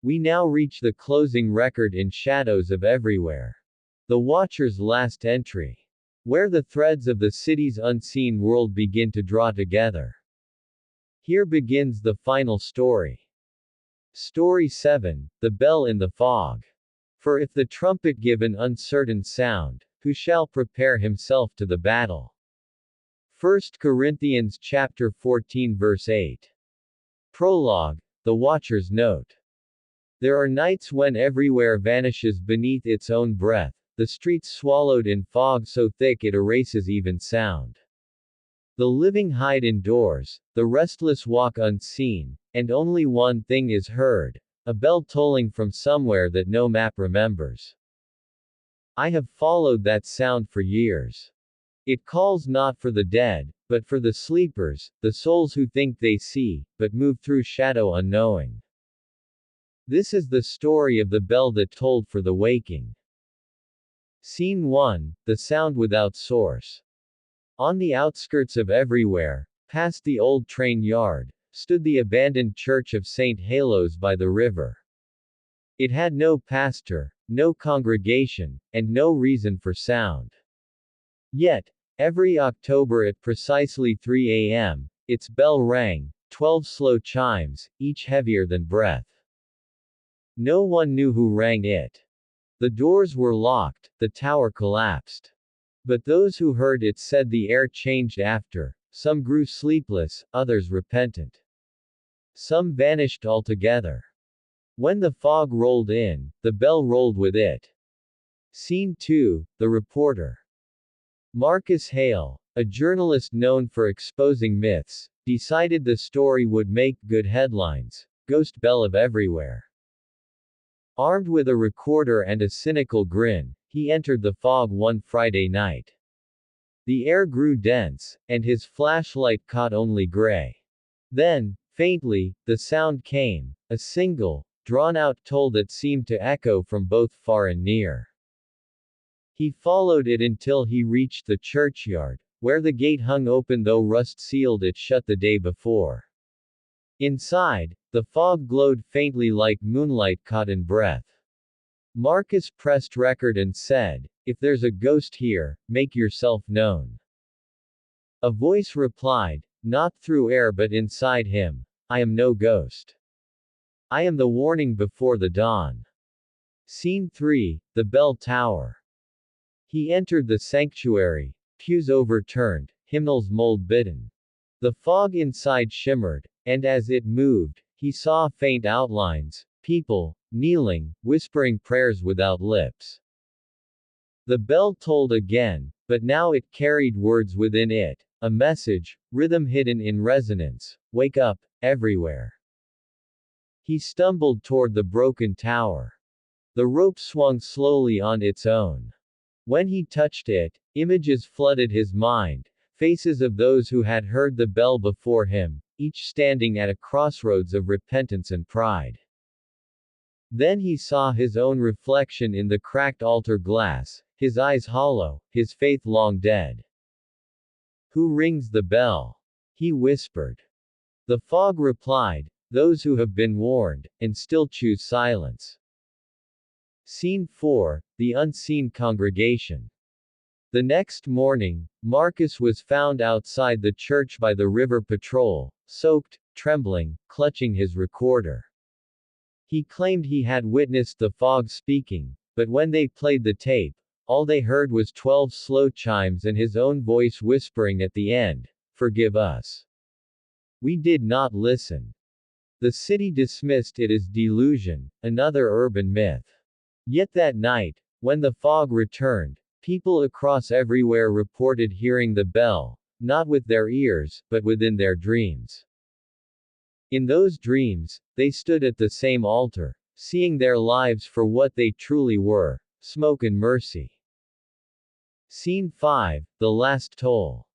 We now reach the closing record in Shadows of Everywhere. The Watcher's last entry. Where the threads of the city's unseen world begin to draw together. Here begins the final story. Story 7, The Bell in the Fog. For if the trumpet give an uncertain sound, who shall prepare himself to the battle? 1 Corinthians chapter 14 verse 8. Prologue, The Watcher's Note. There are nights when everywhere vanishes beneath its own breath, the streets swallowed in fog so thick it erases even sound. The living hide indoors, the restless walk unseen, and only one thing is heard, a bell tolling from somewhere that no map remembers. I have followed that sound for years. It calls not for the dead, but for the sleepers, the souls who think they see, but move through shadow unknowing. This is the story of the bell that tolled for the waking. Scene 1, The Sound Without Source. On the outskirts of Everywhere, past the old train yard, stood the abandoned church of St. Halos by the river. It had no pastor, no congregation, and no reason for sound. Yet, every October at precisely 3 a.m., its bell rang, 12 slow chimes, each heavier than breath. No one knew who rang it. The doors were locked, the tower collapsed. But those who heard it said the air changed after, some grew sleepless, others repentant. Some vanished altogether. When the fog rolled in, the bell rolled with it. Scene 2, The Reporter. Marcus Hale, a journalist known for exposing myths, decided the story would make good headlines. Ghost Bell of Everywhere. Armed with a recorder and a cynical grin, he entered the fog one Friday night. The air grew dense, and his flashlight caught only gray. Then, faintly, the sound came, a single, drawn-out toll that seemed to echo from both far and near. He followed it until he reached the churchyard, where the gate hung open though rust sealed it shut the day before. Inside, the fog glowed faintly like moonlight caught in breath. Marcus pressed record and said, "If there's a ghost here, make yourself known." A voice replied, not through air but inside him, "I am no ghost. I am the warning before the dawn." Scene 3, The Bell Tower. He entered the sanctuary, pews overturned, hymnals mold-bitten. The fog inside shimmered, and as it moved, he saw faint outlines, people, kneeling, whispering prayers without lips. The bell tolled again, but now it carried words within it, a message, rhythm hidden in resonance, "Wake up, everywhere." He stumbled toward the broken tower. The rope swung slowly on its own. When he touched it, images flooded his mind, faces of those who had heard the bell before him, each standing at a crossroads of repentance and pride. Then he saw his own reflection in the cracked altar glass, his eyes hollow, his faith long dead. "Who rings the bell?" he whispered. The fog replied, "Those who have been warned, and still choose silence." Scene 4, The Unseen Congregation. The next morning, Marcus was found outside the church by the river patrol, soaked, trembling, clutching his recorder. He claimed he had witnessed the fog speaking, but when they played the tape, all they heard was 12 slow chimes and his own voice whispering at the end, "Forgive us. We did not listen." The city dismissed it as delusion, another urban myth. Yet that night, when the fog returned, people across everywhere reported hearing the bell, not with their ears, but within their dreams. In those dreams, they stood at the same altar, seeing their lives for what they truly were, smoke and mercy. Scene 5, The Last Toll.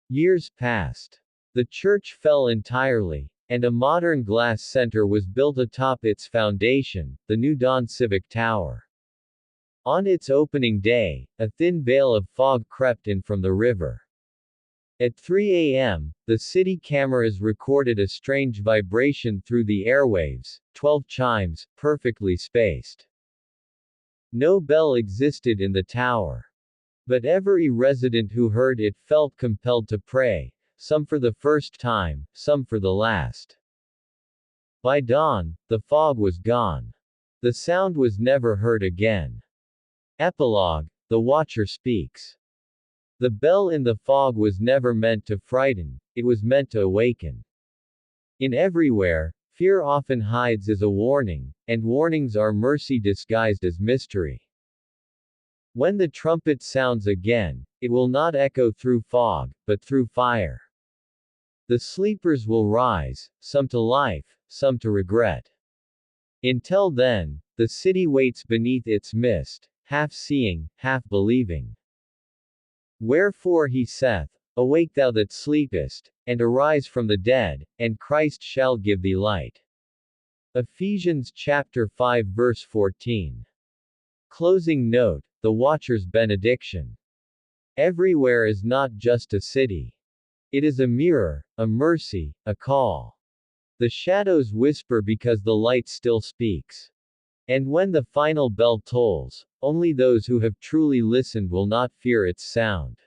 Years passed. The church fell entirely, and a modern glass center was built atop its foundation, the New Dawn Civic Tower. On its opening day, a thin veil of fog crept in from the river. At 3 a.m., the city cameras recorded a strange vibration through the airwaves, 12 chimes, perfectly spaced. No bell existed in the tower. But every resident who heard it felt compelled to pray, some for the first time, some for the last. By dawn, the fog was gone. The sound was never heard again. Epilogue: The Watcher speaks. The bell in the fog was never meant to frighten, it was meant to awaken. In Everywhere, fear often hides as a warning, and warnings are mercy disguised as mystery. When the trumpet sounds again, it will not echo through fog, but through fire. The sleepers will rise, some to life, some to regret. Until then, the city waits beneath its mist, half seeing, half believing. Wherefore he saith, Awake thou that sleepest, and arise from the dead, and Christ shall give thee light. Ephesians chapter 5 verse 14. Closing note: The Watcher's benediction. Everywhere is not just a city. It is a mirror, a mercy, a call. The shadows whisper because the light still speaks. And when the final bell tolls, only those who have truly listened will not fear its sound.